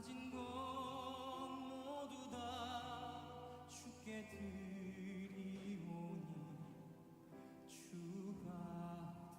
가진 것 모두 다 주께 드리오니 주 받으옵소서.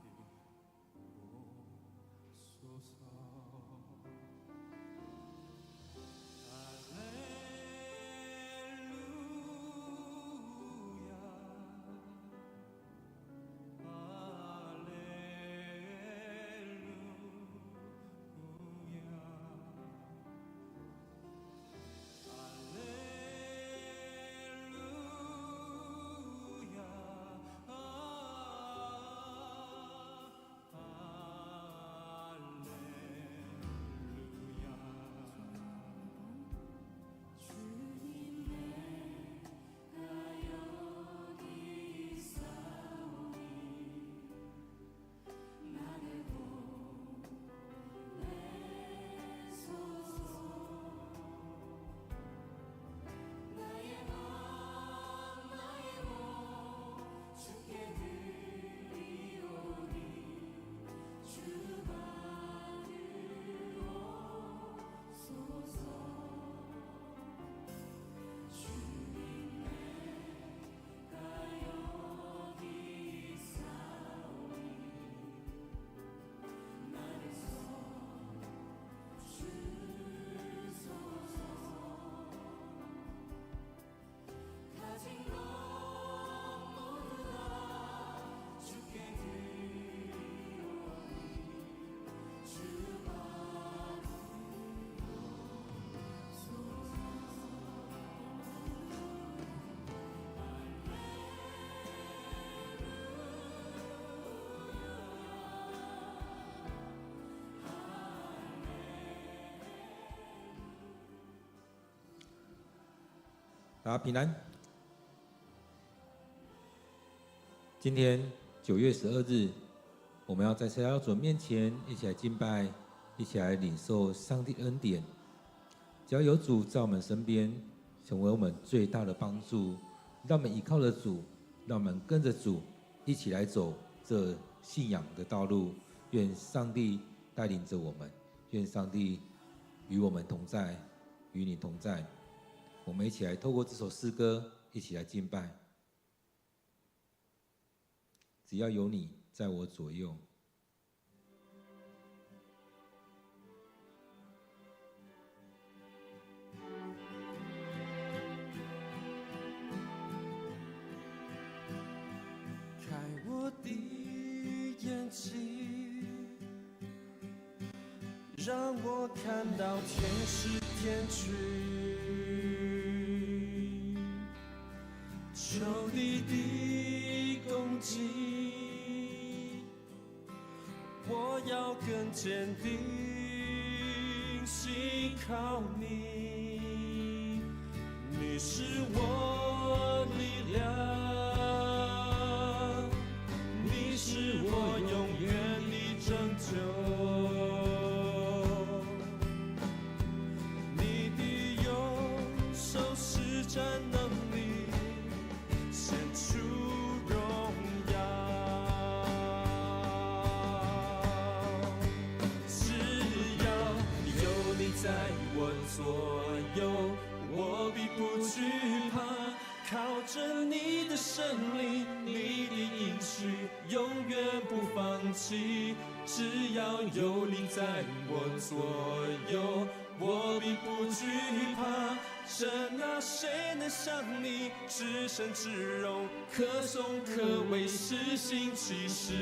大家平安。今天9月12日，我们要在神主面前一起来敬拜，一起来领受上帝恩典。只要有主在我们身边，成为我们最大的帮助。让我们依靠着主，让我们跟着主一起来走这信仰的道路。愿上帝带领着我们，愿上帝与我们同在，与你同在。我们一起来透过这首诗歌，一起来敬拜。只要有你在我左右。开我的眼睛，让我看到天使天军，仇敌的攻击，我要更坚定，信靠你，你是我力量，你是我永远的拯救。真能力显出荣耀，只要有你在我左右，我必不惧怕。靠着你的圣灵，你的应许永远不放弃。只要有你在我左右，我必不惧怕。神啊，谁能像你至圣至荣，可颂可畏，施行奇事。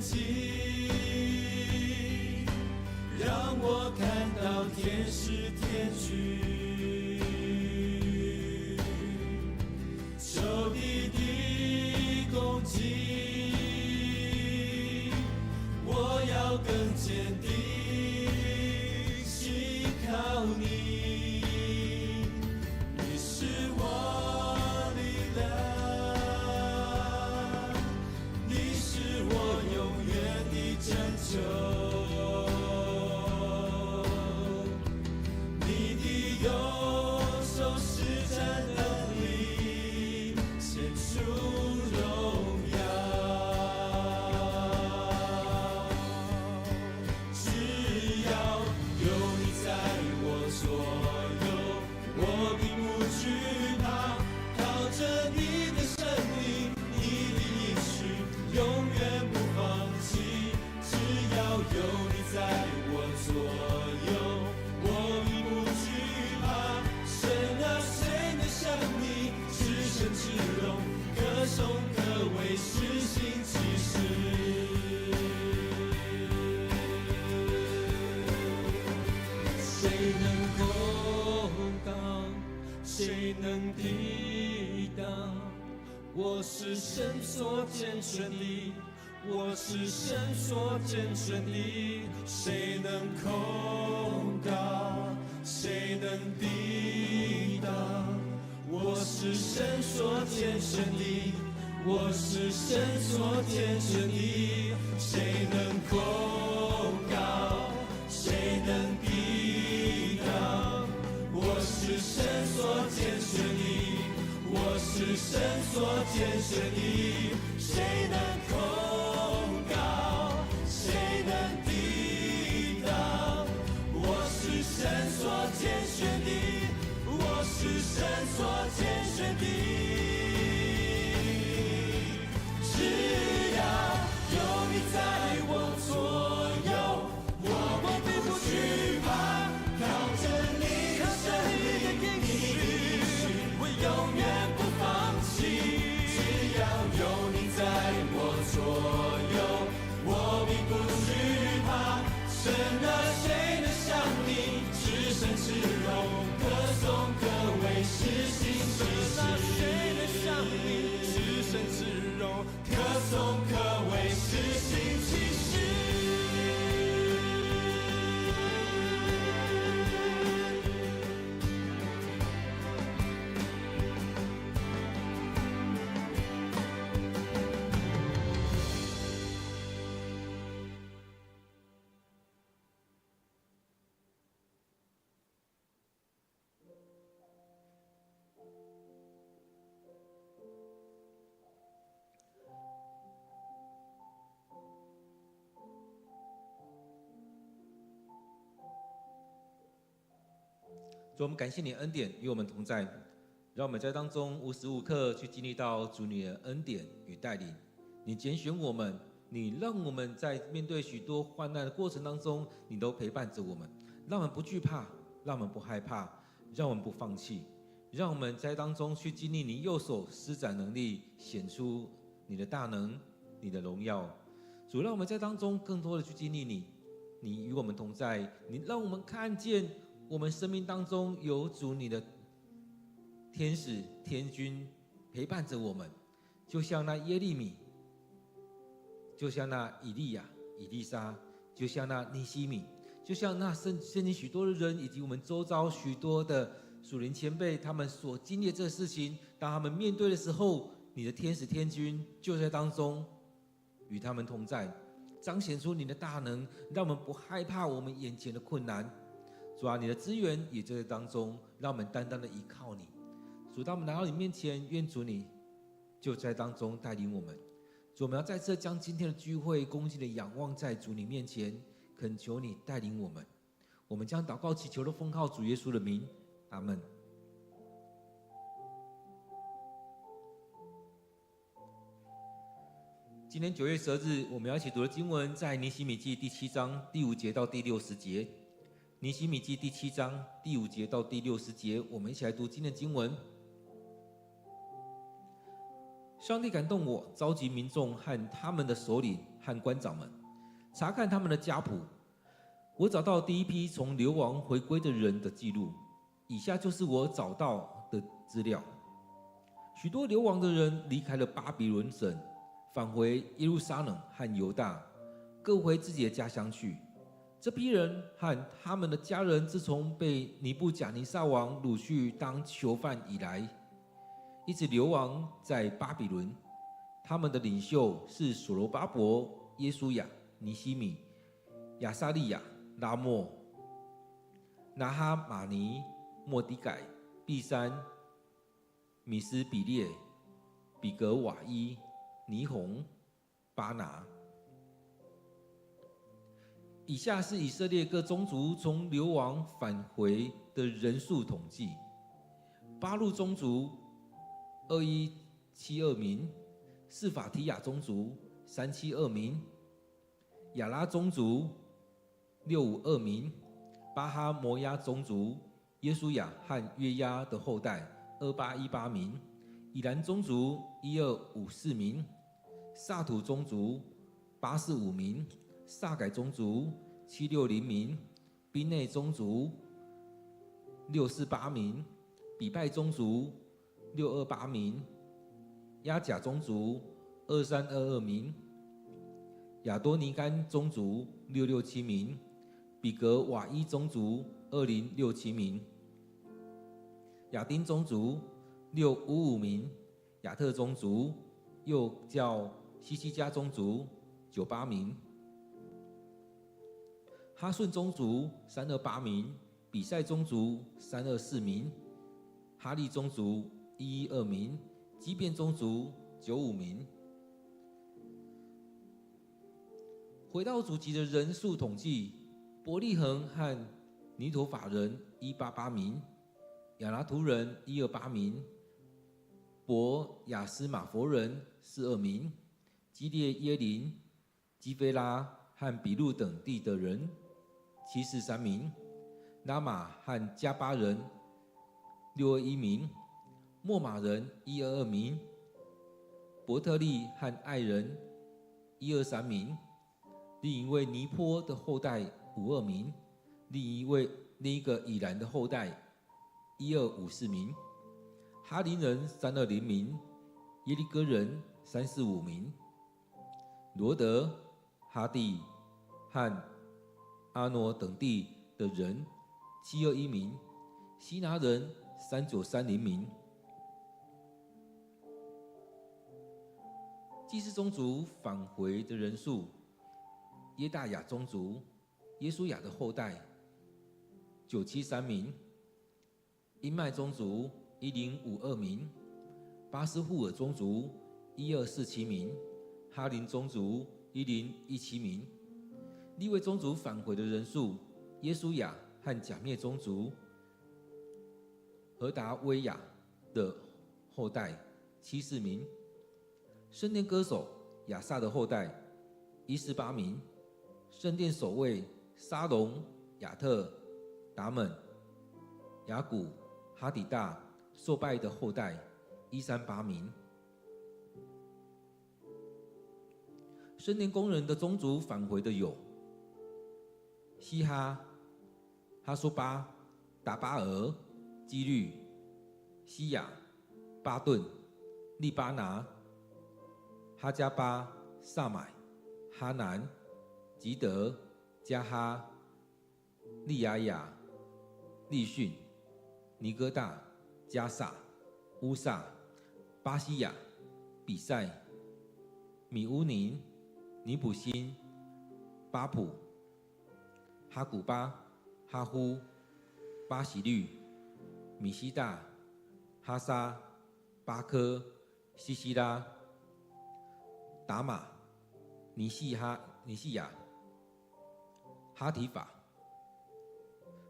睛，让我看到天使天军，仇敌的攻击，我要更坚定，依靠你，你是我力量，你是我永远的拯救。你的右手施展能力，显出荣耀。只要有你在我左右，我并不惧怕。靠着你的生命，你的应许永远不放弃。只要有你在我左右，我并不惧怕。神啊，谁能像你至圣至荣，可颂可畏，施行其事。谁能够挡？谁能抵挡？我是神所拣选的，我是神所拣选的。谁能控告？谁能抵挡？我是神所拣选的，我是神所拣选的。谁能控告？谁能抵挡？我是神所拣选的，我是神所拣选的。谁能控告？谁能抵挡？我是神所拣选的，我是神所拣选的。只要有你在我左右，我并不惧怕。靠着你的生命，你的应许，我永远不放弃。只要有你在我左右，我并不惧怕。神啊，谁能像你至圣至荣，可颂可畏，施行其事？神啊，谁能像你至圣至荣，可颂可畏，施行其事？主，我们感谢你的恩典与我们同在，让我们在当中无时无刻去经历到主你的恩典与带领。你拣选我们，你让我们在面对许多患难的过程当中，你都陪伴着我们，让我们不惧怕，让我们不害怕，让我们不放弃，让我们在当中去经历你右手施展能力，显出你的大能，你的荣耀。主，让我们在当中更多的去经历你，你与我们同在，你让我们看见我们生命当中有主你的天使天军陪伴着我们，就像那耶利米，就像那以利亚、以利沙，就像那尼西米，就像那圣经许多的人，以及我们周遭许多的属灵前辈，他们所经历的这个事情，当他们面对的时候，你的天使天军就在当中与他们同在，彰显出你的大能，让我们不害怕我们眼前的困难。主啊，你的资源也就在当中，让我们单单的依靠你。主，当我们来到你面前，愿主你就在当中带领我们。主，我们要再次将今天的聚会恭敬的仰望在主你面前，恳求你带领我们。我们将祷告祈求的奉靠主耶稣的名，阿们。今天9月12日，我们要一起读的经文在尼希米记第7章第5节到第60节。尼希米记第7章第5节到第60节，我们一起来读今天的经文。上帝感动我，召集民众和他们的首领和官长们，查看他们的家谱。我找到第一批从流亡回归的人的记录，以下就是我找到的资料。许多流亡的人离开了巴比伦省，返回耶路撒冷和犹大，各回自己的家乡去。这批人和他们的家人，自从被尼布甲尼撒王掳去当囚犯以来，一直流亡在巴比伦。他们的领袖是所罗巴伯、耶书亚、尼希米、亚撒利亚、拉莫、拿哈马尼、末底改、毕山、米斯比列、比格瓦伊、尼宏、巴拿。以下是以色列各宗族从流亡返回的人数统计：巴路宗族2172名，示法提亚宗族372名，亚拉宗族652名，巴哈摩亚宗族耶书亚和约押的后代2818名，以兰宗族1254名，萨土宗族845名，萨改宗族760名，宾内宗族648名，比拜宗族628名，亚甲宗族2322名，亚多尼干宗族667名，比格瓦伊宗族2067名，亚丁宗族655名，亚特宗族又叫西西家宗族98名，哈顺宗族328名，比赛宗族324名，哈利宗族112名，基遍宗族95名。回到祖籍的人数统计，伯利恒和尼陀法人188名，亚拿图人128名，伯亚斯马佛人42名，基列耶林、基菲拉和比路等地的人743名，拉玛和加巴人621名，莫马人122名，伯特利和爱人123名，另一位尼坡的后代52名，另一个以兰的后代1254名，哈林人320名，耶利哥人345名，罗德、哈地和阿挪等地的人721名，西拿人3930名。祭司宗族返回的人数：耶大雅宗族耶书亚的后代973名，因麦宗族1052名，巴斯户尔宗族1247名，哈林宗族1017名。利未宗族返回的人数：耶书亚和甲灭宗族何达威亚的后代74名，圣殿歌手亚萨的后代148名，圣殿守卫沙龙、亚特、达本、雅古、哈底大、朔拜的后代138名。圣殿工人的宗族返回的有：希哈、哈苏巴、达巴尔、基律、西亚、巴顿、利巴拿、哈加巴、萨买、哈南、吉德、加哈、利亚雅、利逊、尼哥大、加萨、乌萨、巴西亚、比赛、米乌宁、尼卜辛、巴普、哈古巴、哈呼、巴喜律、米西大、哈沙、巴科、西西拉、达玛、尼西亚、哈提法。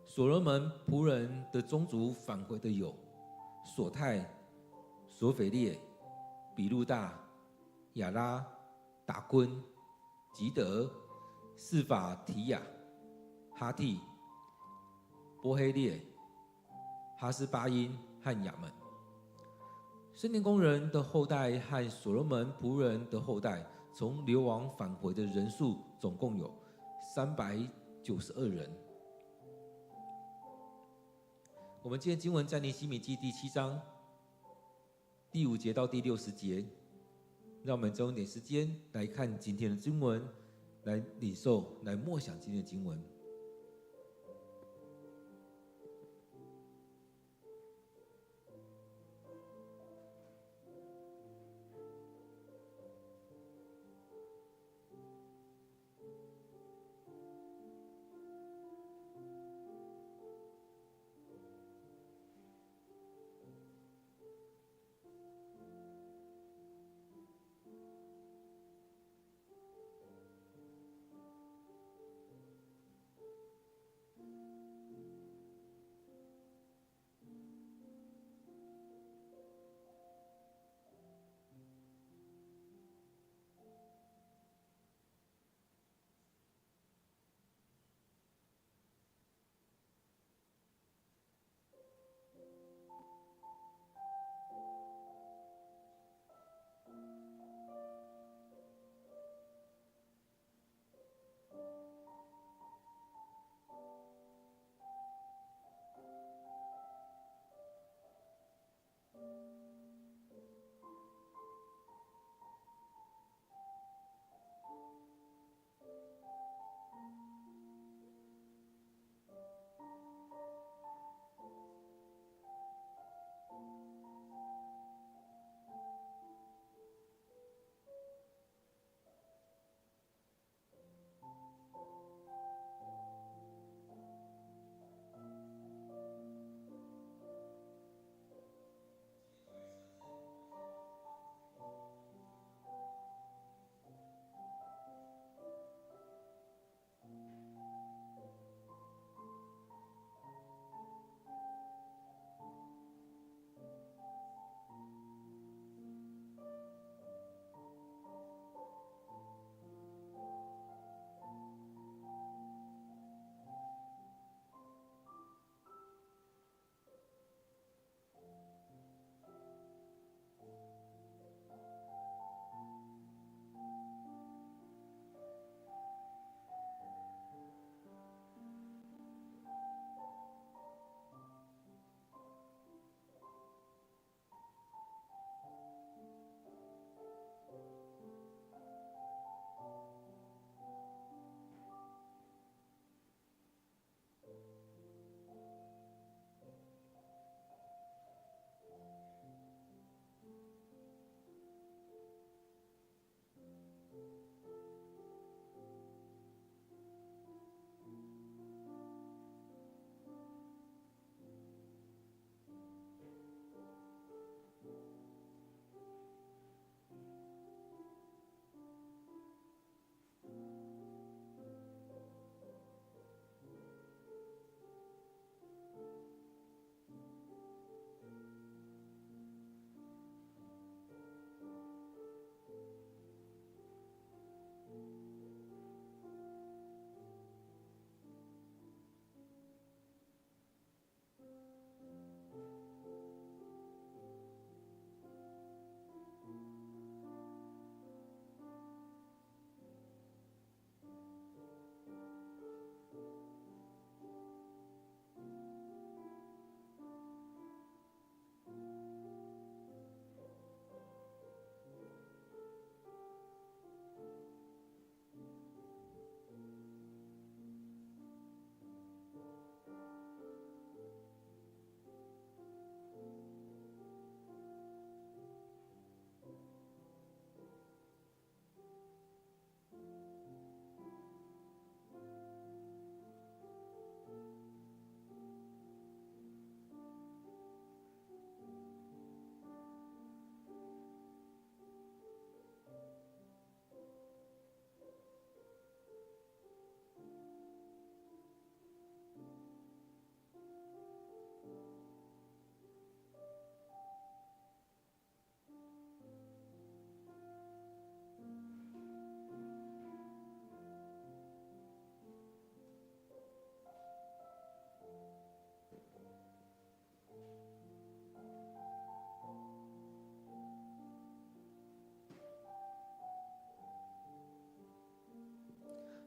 所罗门仆人的宗族返回的有：索泰、索斐列、比路大、亚拉、达昆、吉德、示法提亚、哈蒂、波黑列、哈斯巴因和亚门。圣殿工人的后代和所罗门仆人的后代，从流亡返回的人数总共有392人。我们今天经文在尼希米记第7章第5节到第60节，让我们用点时间来看今天的经文，来领受，来默想今天的经文。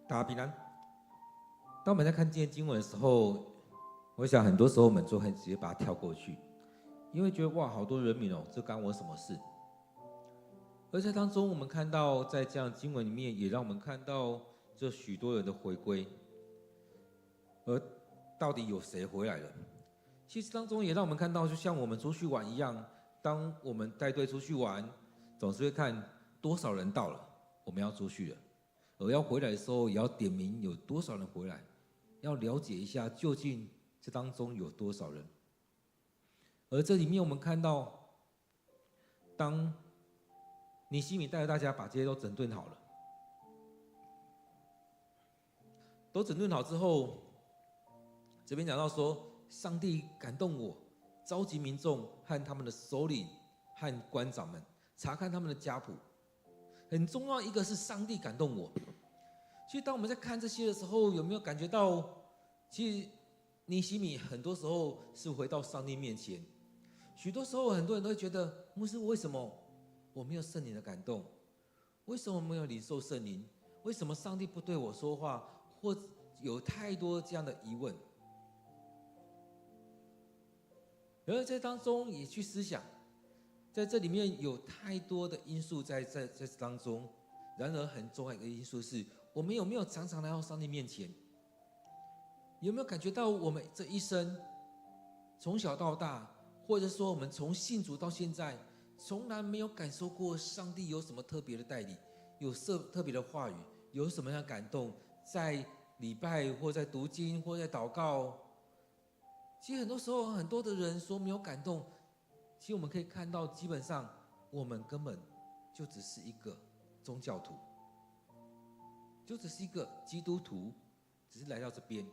大家平安。当我们在看今天经文的时候，我想很多时候我们就很直接把它跳过去，因为觉得哇，好多人民哦，这干我什么事？而在当中，我们看到在这样的经文里面，也让我们看到这许多人的回归。而到底有谁回来了？其实当中也让我们看到，就像我们出去玩一样，当我们带队出去玩，总是会看多少人到了，我们要出去了。而要回来的时候，也要点名有多少人回来，要了解一下究竟这当中有多少人。而这里面我们看到，当尼希米带着大家把这些都整顿好了，都整顿好之后，这边讲到说，上帝感动我，召集民众和他们的首领和官长们，查看他们的家谱。很重要一个是上帝感动我。其实当我们在看这些的时候，有没有感觉到，其实尼希米很多时候是回到上帝面前。许多时候很多人都会觉得，牧师，为什么我没有圣灵的感动？为什么没有领受圣灵？为什么上帝不对我说话？或有太多这样的疑问。而在当中也去思想，在这里面有太多的因素在当中。然而很重要一个因素是，我们有没有常常来到上帝面前？有没有感觉到我们这一生从小到大，或者说我们从信主到现在，从来没有感受过上帝有什么特别的带领，有特别的话语，有什么样的感动，在礼拜或在读经或在祷告。其实很多时候很多的人说没有感动，其实我们可以看到，基本上我们根本就只是一个宗教徒，就只是一个基督徒，只是来到这边。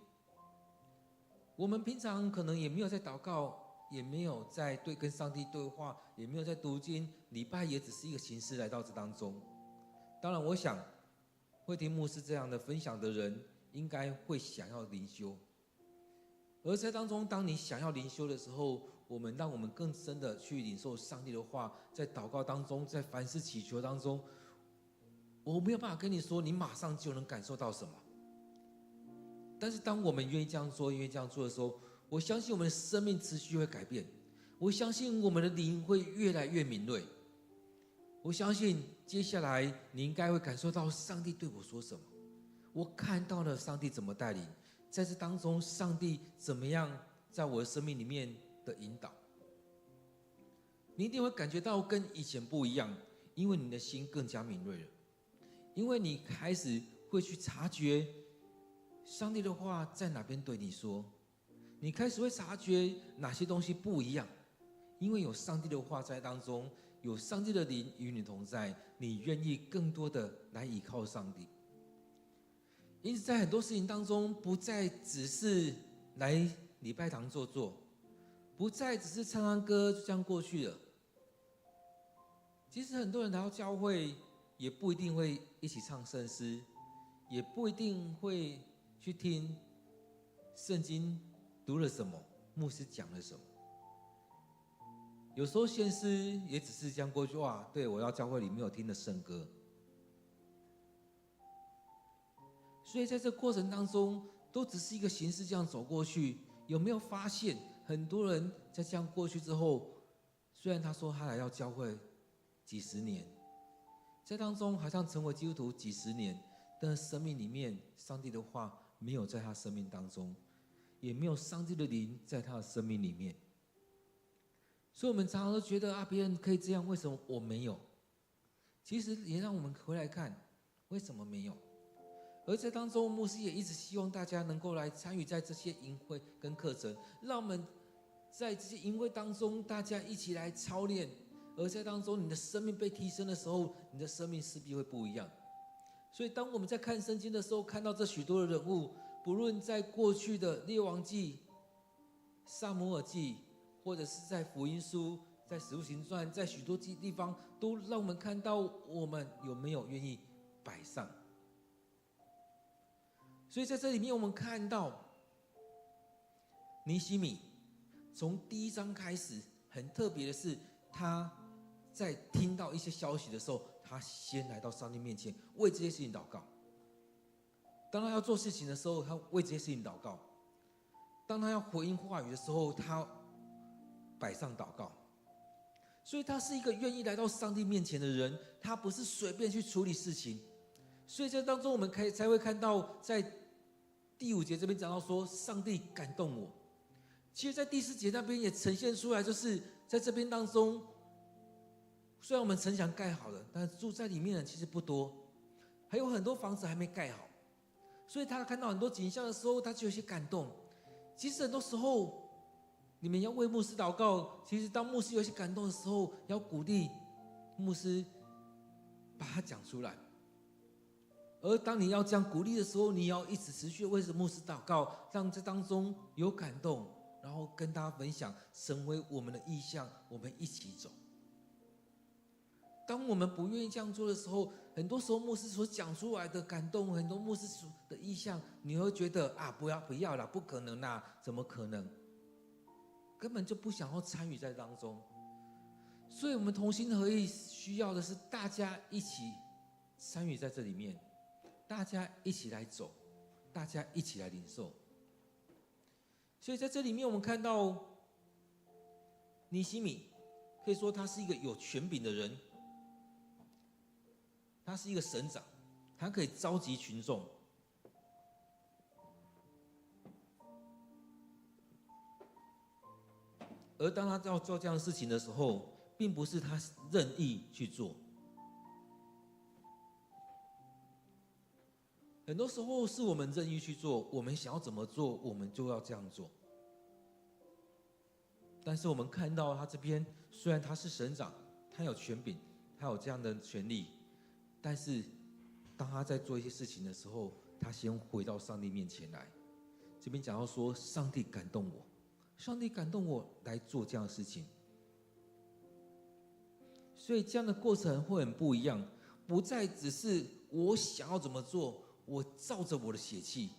我们平常可能也没有在祷告，也没有在跟上帝对话，也没有在读经，礼拜也只是一个形式来到这当中。当然我想会听牧师这样的分享的人，应该会想要灵修。而在当中，当你想要灵修的时候，让我们更深的去领受上帝的话，在祷告当中，在凡事祈求当中，我没有办法跟你说你马上就能感受到什么。但是当我们愿意这样做，愿意这样做的时候，我相信我们的生命持续会改变，我相信我们的灵会越来越敏锐，我相信接下来你应该会感受到上帝对我说什么，我看到了上帝怎么带领，在这当中上帝怎么样在我的生命里面的引导。你一定会感觉到跟以前不一样，因为你的心更加敏锐了，因为你开始会去察觉上帝的话在哪边对你说，你开始会察觉哪些东西不一样，因为有上帝的话在当中，有上帝的灵与你同在，你愿意更多的来依靠上帝。因此在很多事情当中，不再只是来礼拜堂坐坐，不再只是唱唱歌就这样过去了。其实很多人来到教会，也不一定会一起唱圣诗，也不一定会去听圣经读了什么，牧师讲了什么。有时候献诗也只是这样过去，哇，对，我到教会里面有听的圣歌。所以在这过程当中，都只是一个形式这样走过去。有没有发现，很多人在这样过去之后，虽然他说他来到教会几十年，在当中好像成为基督徒几十年，但是生命里面上帝的话没有在他生命当中，也没有上帝的灵在他的生命里面。所以我们常常都觉得啊，别人可以这样，为什么我没有？其实也让我们回来看，为什么没有？而在当中，牧师也一直希望大家能够来参与在这些营会跟课程，让我们在这些营会当中，大家一起来操练。而在当中，你的生命被提升的时候，你的生命势必会不一样。所以，当我们在看圣经的时候，看到这许多的人物，不论在过去的列王记、撒母耳记，或者是在福音书、在使徒行传，在许多地方，都让我们看到我们有没有愿意摆上。所以在这里面，我们看到尼希米从第一章开始，很特别的是，他在听到一些消息的时候，他先来到上帝面前，为这些事情祷告。当他要做事情的时候，他为这些事情祷告；当他要回应话语的时候，他摆上祷告。所以他是一个愿意来到上帝面前的人，他不是随便去处理事情。所以在当中，我们才会看到，在第5节这边讲到说，上帝感动我。其实，在第4节那边也呈现出来，就是在这边当中，虽然我们城墙盖好了，但住在里面的人其实不多，还有很多房子还没盖好。所以他看到很多景象的时候，他就有些感动。其实很多时候，你们要为牧师祷告，其实当牧师有些感动的时候，要鼓励牧师把它讲出来。而当你要这样鼓励的时候，你要一直持续为着牧师祷告，让这当中有感动，然后跟大家分享，成为我们的意向，我们一起走。当我们不愿意这样做的时候，很多时候牧师所讲出来的感动，很多牧师的意向，你会觉得啊，不要啦，不可能啦，怎么可能？根本就不想要参与在当中。所以我们同心合意需要的是大家一起参与在这里面，大家一起来走，大家一起来领受。所以在这里面，我们看到尼希米，可以说他是一个有权柄的人，他是一个省长，他可以召集群众。而当他要做这样的事情的时候，并不是他任意去做。很多时候是我们任意去做，我们想要怎么做，我们就要这样做。但是我们看到他这边，虽然他是省长，他有权柄，他有这样的权利，但是当他在做一些事情的时候，他先回到上帝面前来。这边讲到说，上帝感动我，上帝感动我来做这样的事情。所以这样的过程会很不一样，不再只是我想要怎么做，我照着我的血气，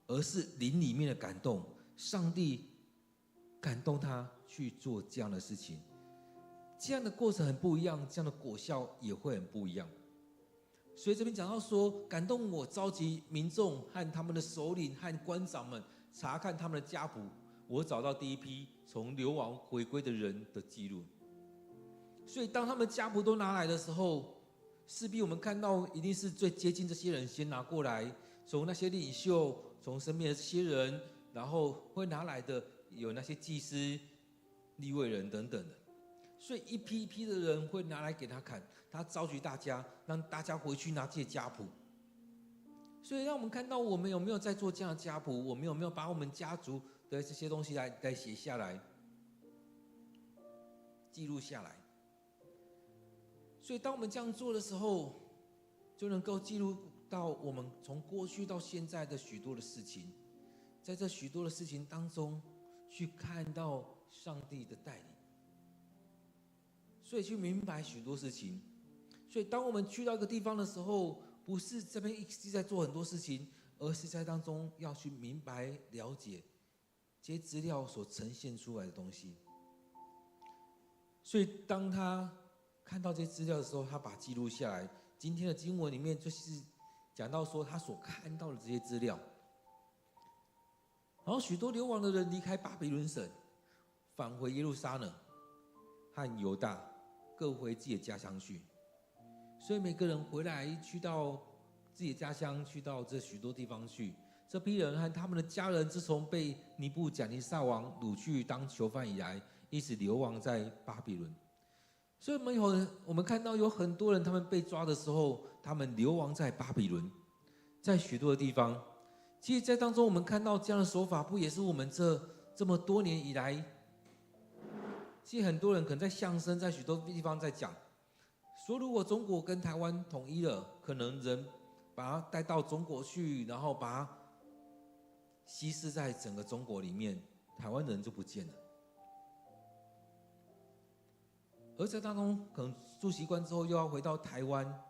而是灵里面的感动，上帝感动他去做这样的事情。这样的过程很不一样，这样的果效也会很不一样。所以这边讲到说，感动我召集民众和他们的首领和官长们查看他们的家谱，我找到第一批从流亡回归的人的记录。所以当他们家谱都拿来的时候，势必我们看到一定是最接近这些人先拿过来，从那些领袖，从身边的这些人，然后会拿来的有那些祭司、利未人等等的。所以一批一批的人会拿来给他看，他召集大家，让大家回去拿这些家谱。所以让我们看到我们有没有在做这样的家谱，我们有没有把我们家族的这些东西来写下来，记录下来。所以当我们这样做的时候，就能够记录到我们从过去到现在的许多的事情，在这许多的事情当中去看到上帝的带领，所以去明白许多事情。所以当我们去到一个地方的时候，不是这边一直在做很多事情，而是在当中要去明白了解这些资料所呈现出来的东西。所以当他看到这些资料的时候，他把记录下来。今天的经文里面就是讲到说他所看到的这些资料。然后许多流亡的人离开巴比伦省，返回耶路撒冷和犹大，各回自己的家乡去。所以每个人回来，去到自己的家乡，去到这许多地方去。这批人和他们的家人，自从被尼布甲尼撒王掳去当囚犯以来，一直流亡在巴比伦。所以我们看到有很多人，他们被抓的时候，他们流亡在巴比伦，在许多的地方。其实，在当中我们看到这样的手法，不也是我们这么多年以来，其实很多人可能在相声，在许多地方在讲，说如果中国跟台湾统一了，可能人把他带到中国去，然后把他稀释在整个中国里面，台湾人就不见了。而在当中，可能住习惯之后，又要回到台湾，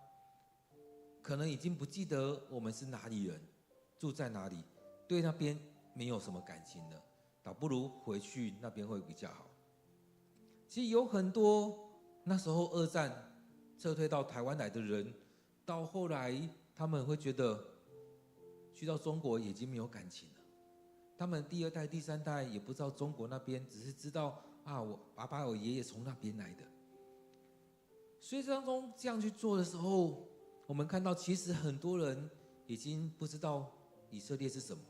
可能已经不记得我们是哪里人，住在哪里，对那边没有什么感情了，倒不如回去那边会比较好。其实有很多那时候二战撤退到台湾来的人，到后来他们会觉得去到中国已经没有感情了。他们第二代、第三代也不知道中国那边，只是知道啊，我爸爸、我爷爷从那边来的。所以当中这样去做的时候，我们看到其实很多人已经不知道以色列是什么。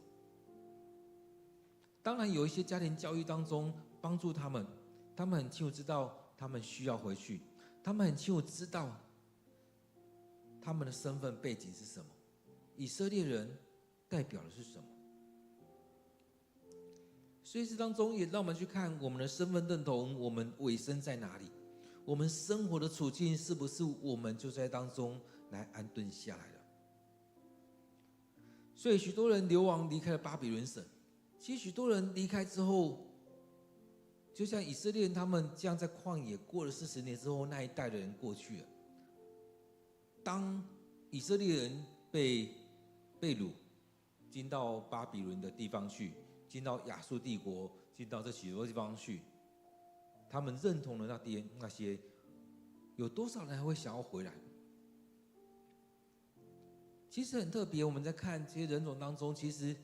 当然有一些家庭教育当中帮助他们，他们很清楚知道他们需要回去，他们很清楚知道他们的身份背景是什么，以色列人代表的是什么。所以这当中也让我们去看我们的身份认同，我们委身在哪里，我们生活的处境是不是我们就在当中来安顿下来了。所以许多人流亡离开了巴比伦省，其实许多人离开之后，就像以色列人他们这样在旷野过了40年之后，那一代的人过去了。当以色列人被掳进到巴比伦的地方去，进到亚述帝国，进到这许多地方去，他们认同了那些，有多少人还会想要回来？其实很特别，我们在看这些人种当中，其实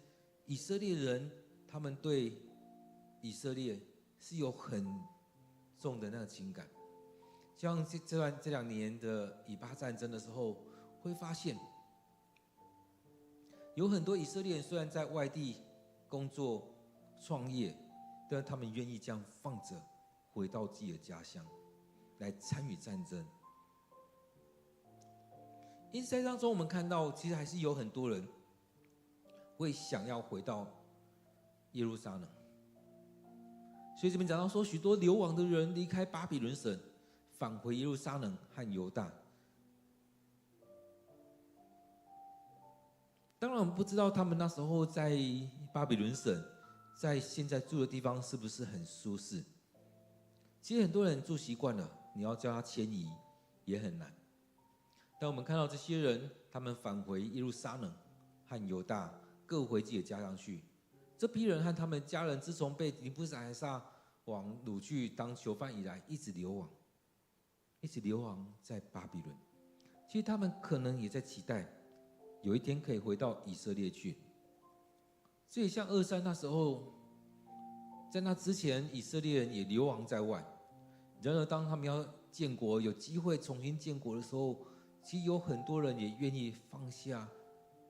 以色列人他们对以色列是有很重的那个情感。像这2年的以巴战争的时候，会发现有很多以色列人虽然在外地工作创业，但他们愿意这样放着回到自己的家乡来参与战争。因此在当中我们看到其实还是有很多人会想要回到耶路撒冷。所以这边讲到说，许多流亡的人离开巴比伦省，返回耶路撒冷和犹大。当然我们不知道他们那时候在巴比伦省，在现在住的地方是不是很舒适。其实很多人住习惯了，你要叫他迁移也很难。但我们看到这些人，他们返回耶路撒冷和犹大，各回自己的家乡去。这批人和他们家人自从被尼布甲尼撒王掳去当囚犯以来，一直流亡在巴比伦。其实他们可能也在期待有一天可以回到以色列去。这也像2·3那时候，在那之前，以色列人也流亡在外。然而当他们要建国，有机会重新建国的时候，其实有很多人也愿意放下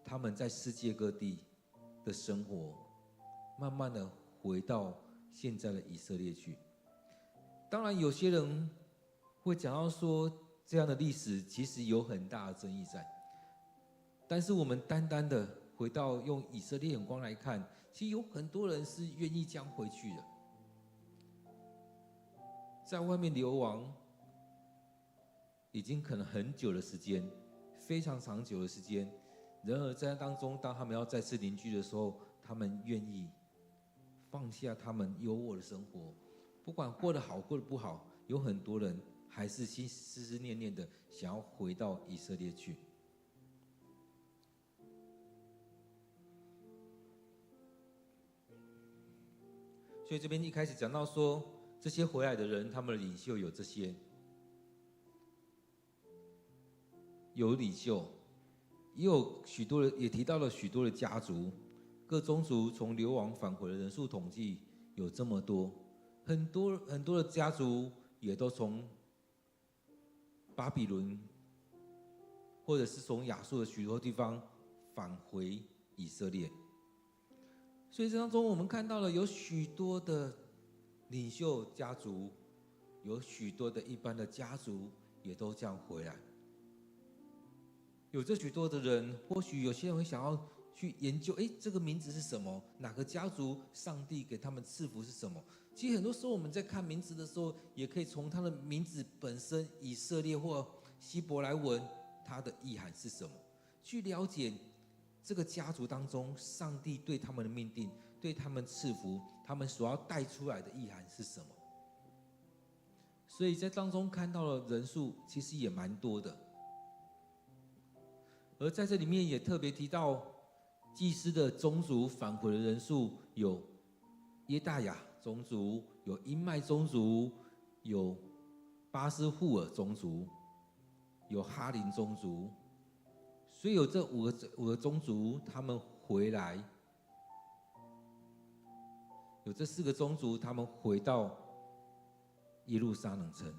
他们在世界各地的生活，慢慢的回到现在的以色列去。当然有些人会讲到说，这样的历史其实有很大的争议在，但是我们单单的回到用以色列眼光来看，其实有很多人是愿意这样回去的。在外面流亡已经可能很久的时间，非常长久的时间。然而在当中，当他们要再次邻居的时候，他们愿意放下他们优渥的生活，不管过得好过得不好，有很多人还是心思念念的想要回到以色列去。所以这边一开始讲到说，这些回来的人，他们的领袖有这些。有领袖，也有许多人，也提到了许多的家族，各宗族从流亡返回的人数统计有这么多，很多的家族也都从巴比伦，或者是从亚述的许多地方返回以色列。所以这当中我们看到了有许多的领袖家族，有许多的一般的家族也都这样回来。有这许多的人，或许有些人会想要去研究，这个名字是什么？哪个家族上帝给他们赐福是什么？其实很多时候我们在看名字的时候，也可以从他的名字本身以色列或希伯来文它的意涵是什么，去了解这个家族当中上帝对他们的命定，对他们赐福，他们所要带出来的意涵是什么。所以在当中看到的人数其实也蛮多的。而在这里面也特别提到，祭司的宗族返回的人数有耶大雅宗族，有因麦宗族，有巴斯户尔宗族，有哈林宗族。所以有这五个宗族，他们回来，有这4个宗族，他们回到耶路撒冷城。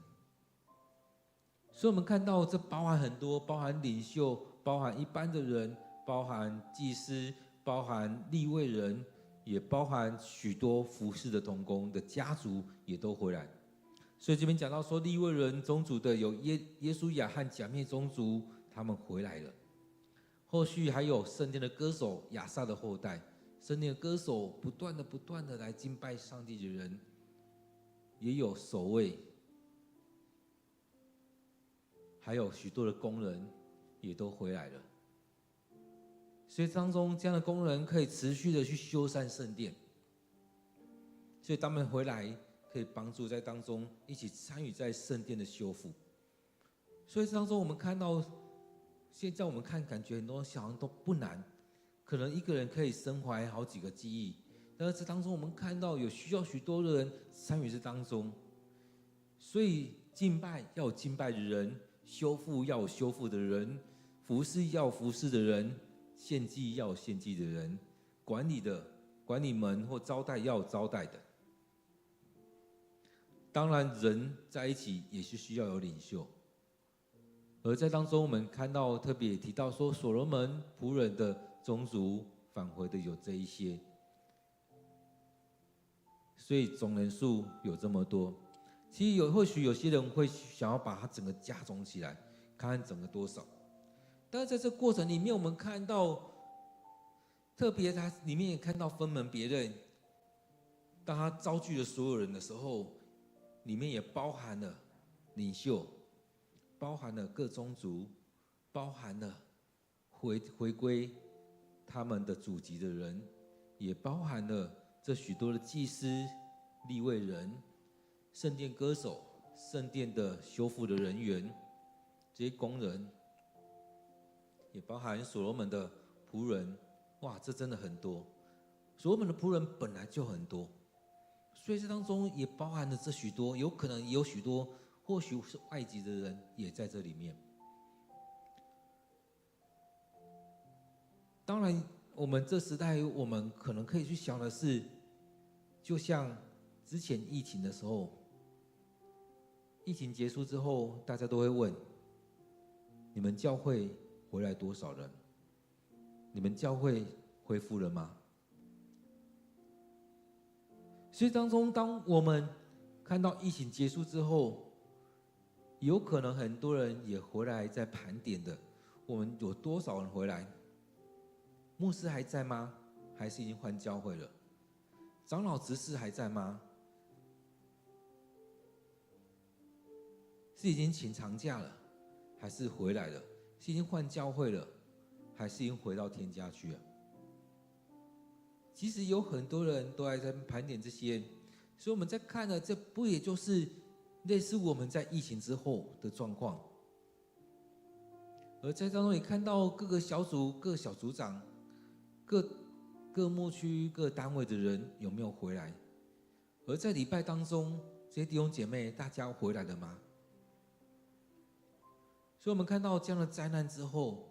所以我们看到这包含很多，包含领袖，包含一般的人，包含祭司，包含利未人，也包含许多服侍的同工的家族也都回来。所以这边讲到说，利未人宗族的有耶稣亚和甲篾宗族，他们回来了。后续还有圣殿的歌手亚萨的后代，圣殿的歌手不断的来敬拜上帝的人，也有守卫，还有许多的工人也都回来了。所以当中这样的工人可以持续的去修缮圣殿，所以他们回来可以帮助在当中一起参与在圣殿的修复。所以当中我们看到，现在我们看感觉很多小孩都不难，可能一个人可以身怀好几个记忆，但是这当中我们看到有需要许多的人参与这当中。所以敬拜要有敬拜的人，修复要有修复的人，服侍要有服侍的人，献祭要有献祭的人，管理门或招待要有招待的。当然人在一起也是需要有领袖。而在当中我们看到特别提到说，所罗门仆人的宗族返回的有这一些，所以总人数有这么多。其实或许有些人会想要把它整个加总起来，看看整个多少。但是在这过程里面，我们看到，特别它里面也看到分门别类。当他召聚了所有人的时候，里面也包含了领袖，包含了各宗族，包含了回归他们的祖籍的人，也包含了这许多的祭司、利未人、圣殿歌手、圣殿的修复的人员，这些工人，也包含所罗门的仆人。哇，这真的很多。所罗门的仆人本来就很多，所以这当中也包含了这许多，有可能也有许多，或许是外籍的人也在这里面。当然，我们这时代，我们可能可以去想的是，就像之前疫情的时候，疫情结束之后，大家都会问：你们教会回来多少人？你们教会恢复了吗？所以当中，当我们看到疫情结束之后，有可能很多人也回来在盘点的，我们有多少人回来？牧师还在吗？还是已经换教会了？长老执事还在吗？是已经请长假了，还是回来了？是已经换教会了，还是已经回到天家去了？其实有很多人都还在盘点这些，所以我们在看的，这不也就是类似我们在疫情之后的状况？而在当中也看到各个小组、各小组长、各牧区、各单位的人有没有回来？而在礼拜当中，这些弟兄姐妹大家回来了吗？所以我们看到这样的灾难之后，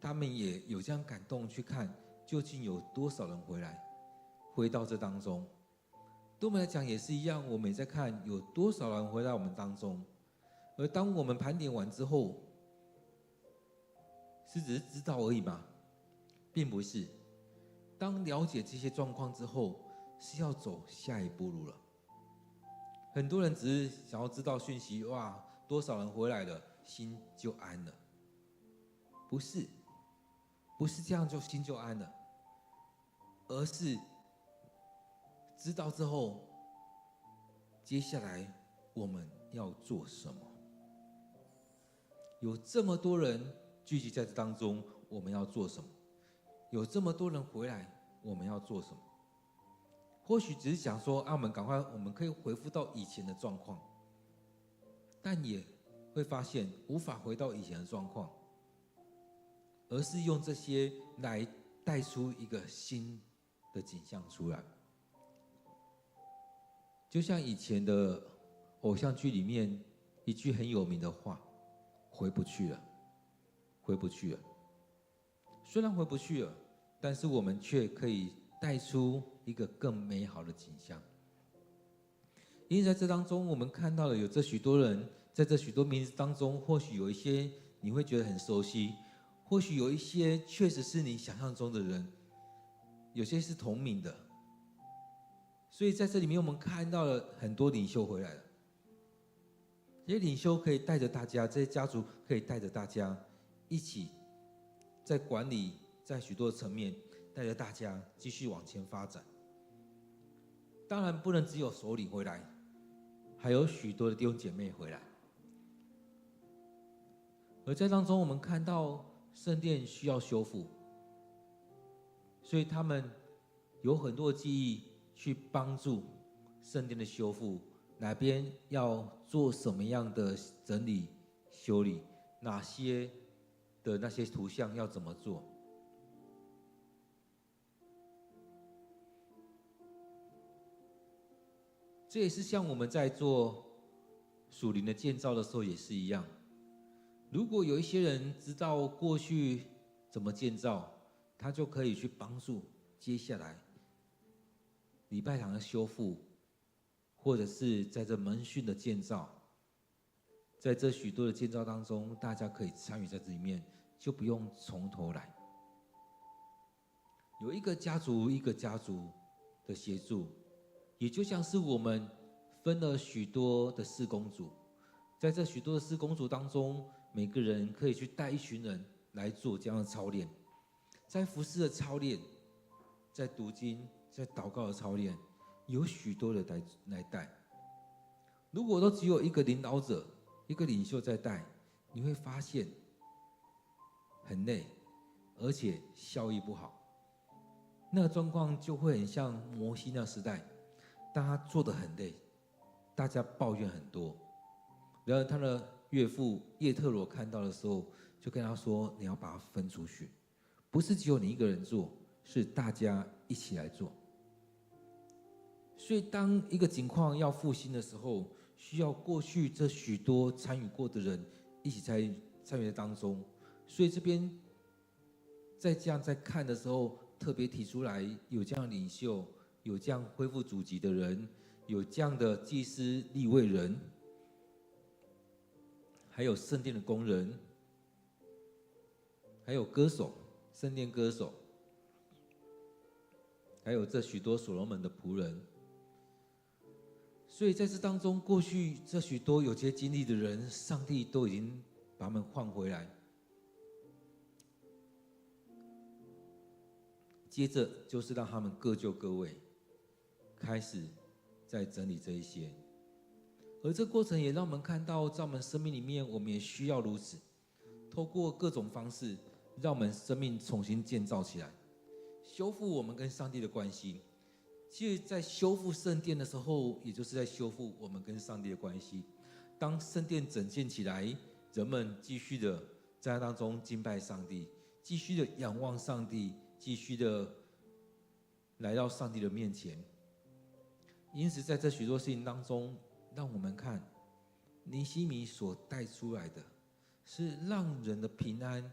他们也有这样感动去看，究竟有多少人回来，回到这当中。对我们来讲也是一样，我们也在看有多少人回到我们当中。而当我们盘点完之后，是只是知道而已吗？并不是。当了解这些状况之后，是要走下一步路了。很多人只是想要知道讯息，哇，多少人回来了，心就安了。不是，不是这样就心就安了，而是知道之后，接下来我们要做什么？有这么多人聚集在这当中，我们要做什么？有这么多人回来，我们要做什么？或许只是想说，我们赶快，我们可以恢复到以前的状况，但也会发现无法回到以前的状况，而是用这些来带出一个新的景象出来。就像以前的偶像剧里面一句很有名的话：“回不去了，回不去了。”虽然回不去了，但是我们却可以带出一个更美好的景象。因为在这当中，我们看到了有这许多人，在这许多名字当中，或许有一些你会觉得很熟悉，或许有一些确实是你想象中的人，有些是同名的。所以在这里面，我们看到了很多领袖回来了。这些领袖可以带着大家，这些家族可以带着大家一起在管理，在许多层面带着大家继续往前发展。当然不能只有首领回来，还有许多的弟兄姐妹回来。而在当中，我们看到圣殿需要修复，所以他们有很多的记忆去帮助圣殿的修复。哪边要做什么样的整理修理，哪些的那些图像要怎么做。这也是像我们在做属灵的建造的时候也是一样。如果有一些人知道过去怎么建造，他就可以去帮助接下来礼拜堂的修复，或者是在这门训的建造，在这许多的建造当中，大家可以参与在这里面，就不用从头来。有一个家族一个家族的协助，也就像是我们分了许多的事工组，在这许多的事工组当中，每个人可以去带一群人来做这样的操练，在服事的操练，在读经，在祷告的操练，有许多的来带。如果都只有一个领导者、一个领袖在带，你会发现很累，而且效益不好。那个状况就会很像摩西那时代，当他做得很累，大家抱怨很多。然而他的岳父叶特罗看到的时候，就跟他说：“你要把它分出去，不是只有你一个人做，是大家一起来做。”所以当一个情况要复兴的时候，需要过去这许多参与过的人一起参与在当中。所以这边在这样在看的时候，特别提出来有这样的领袖，有这样恢复主级的人，有这样的祭司利未人，还有圣殿的工人，还有歌手，圣殿歌手，还有这许多所罗门的仆人。所以在这当中，过去这许多有些经历的人，上帝都已经把他们换回来。接着就是让他们各就各位，开始在整理这一些。而这过程也让我们看到，在我们生命里面，我们也需要如此，透过各种方式，让我们生命重新建造起来，修复我们跟上帝的关系。其实在修复圣殿的时候，也就是在修复我们跟上帝的关系。当圣殿整建起来，人们继续的在当中敬拜上帝，继续的仰望上帝，继续的来到上帝的面前。因此在这许多事情当中，让我们看尼希米所带出来的是让人的平安，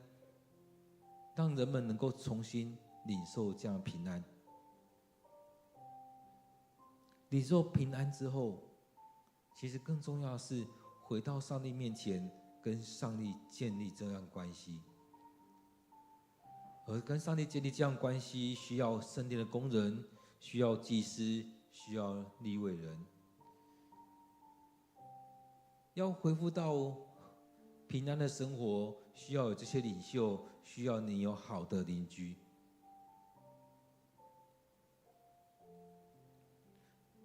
让人们能够重新领受这样的平安。领受平安之后，其实更重要的是回到上帝面前，跟上帝建立这样关系。而跟上帝建立这样关系，需要圣殿的工人，需要祭司，需要利未人。要恢复到平安的生活，需要有这些领袖，需要你有好的邻居。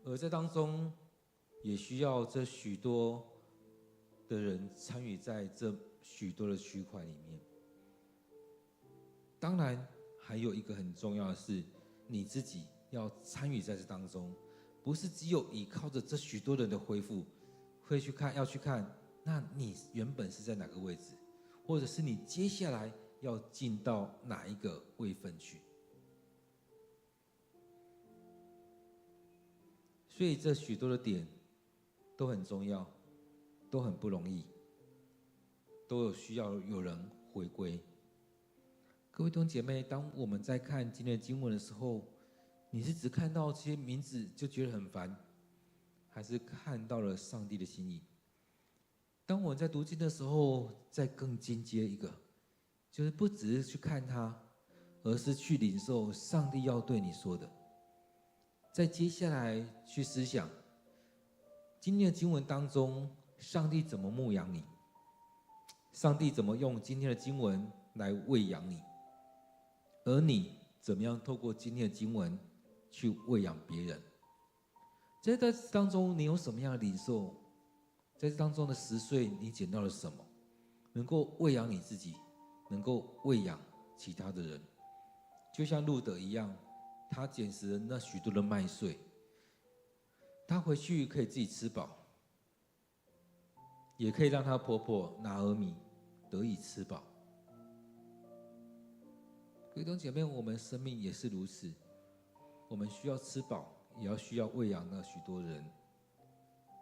而在当中，也需要这许多的人参与在这许多的区块里面。当然，还有一个很重要的是，你自己要参与在这当中，不是只有依靠着这许多人的恢复，要去看，那你原本是在哪个位置，或者是你接下来要进到哪一个位分去。所以这许多的点都很重要，都很不容易，都有需要有人回归。各位弟兄姐妹，当我们在看今天的经文的时候，你是只看到这些名字就觉得很烦，还是看到了上帝的心意？当我们在读经的时候，再更进阶一个，就是不只是去看它，而是去领受上帝要对你说的。再接下来去思想，今天的经文当中，上帝怎么牧养你？上帝怎么用今天的经文来喂养你？而你怎么样透过今天的经文去喂养别人？在这当中，你有什么样的领受？在这当中的10岁，你捡到了什么？能够喂养你自己，能够喂养其他的人。就像路德一样，他捡拾了那许多的麦穗，他回去可以自己吃饱，也可以让他婆婆拿俄米得以吃饱。各位弟兄姐妹，我们生命也是如此，我们需要吃饱，也要需要喂养那许多人。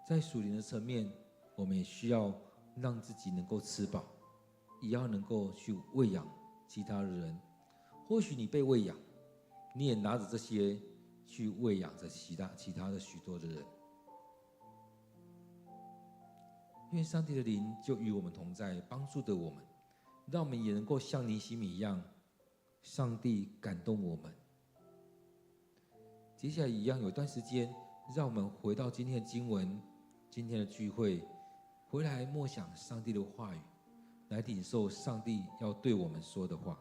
在属灵的层面，我们也需要让自己能够吃饱，也要能够去喂养其他的人。或许你被喂养，你也拿着这些去喂养着其他的许多的人。因为上帝的灵就与我们同在，帮助着我们，让我们也能够像尼西米一样，上帝感动我们。接下来一样有段时间，让我们回到今天的经文，今天的聚会，回来默想上帝的话语，来领受上帝要对我们说的话。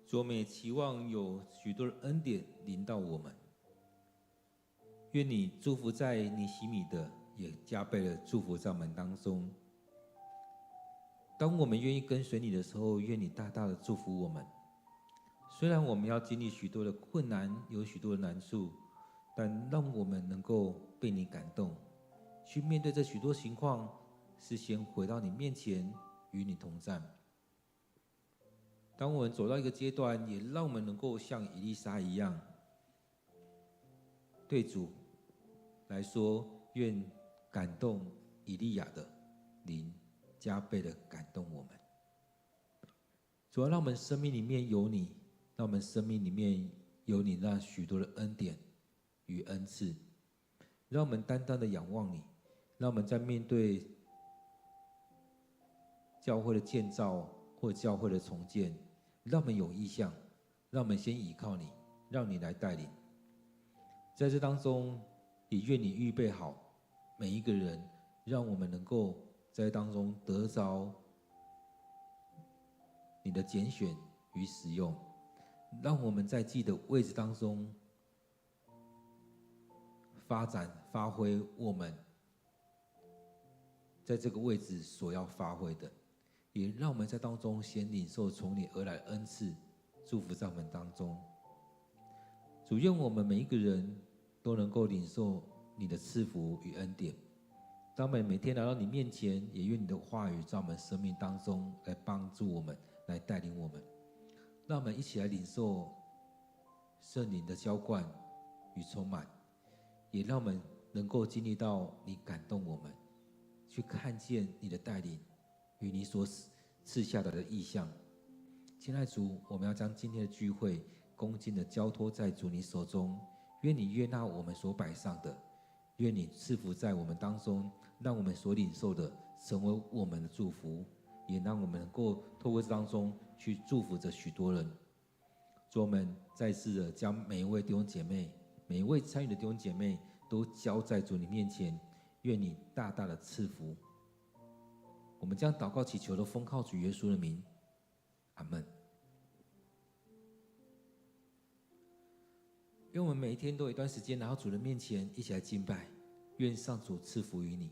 主，我们也期望有许多的恩典临到我们。愿你祝福在尼西米的，也加倍的祝福在我们当中。当我们愿意跟随你的时候，愿你大大的祝福我们。虽然我们要经历许多的困难，有许多的难处，但让我们能够被你感动，去面对这许多情况，是先回到你面前，与你同在。当我们走到一个阶段，也让我们能够像以利沙一样，对主来说，愿感动以利亚的灵加倍的感动我们。主要让我们生命里面有你，让我们生命里面有你那许多的恩典与恩赐，让我们单单的仰望你，让我们在面对教会的建造或教会的重建，让我们有意向，让我们先依靠你，让你来带领。在这当中，也愿你预备好每一个人，让我们能够在当中得着你的拣选与使用，让我们在自己的位置当中发展发挥我们在这个位置所要发挥的，也让我们在当中先领受从你而来的恩赐，祝福在我们当中。主，愿我们每一个人都能够领受你的赐福与恩典。当我们每天来到你面前，也愿你的话语在我们生命当中来帮助我们，来带领我们。让我们一起来领受圣灵的浇灌与充满，也让我们能够经历到你感动我们，去看见你的带领与你所赐下来的意象。亲爱的主，我们要将今天的聚会恭敬的交托在主你手中，愿你悦纳我们所摆上的，愿你赐福在我们当中，让我们所领受的成为我们的祝福，也让我们能够透过这当中去祝福着许多人。主，我们再次的将每一位弟兄姐妹，每一位参与的弟兄姐妹都交在主你面前，愿你大大的赐福。我们将祷告祈求的奉靠主耶稣的名，阿们。愿我们每一天都有一段时间来到主的面前，一起来敬拜。愿上主赐福于你。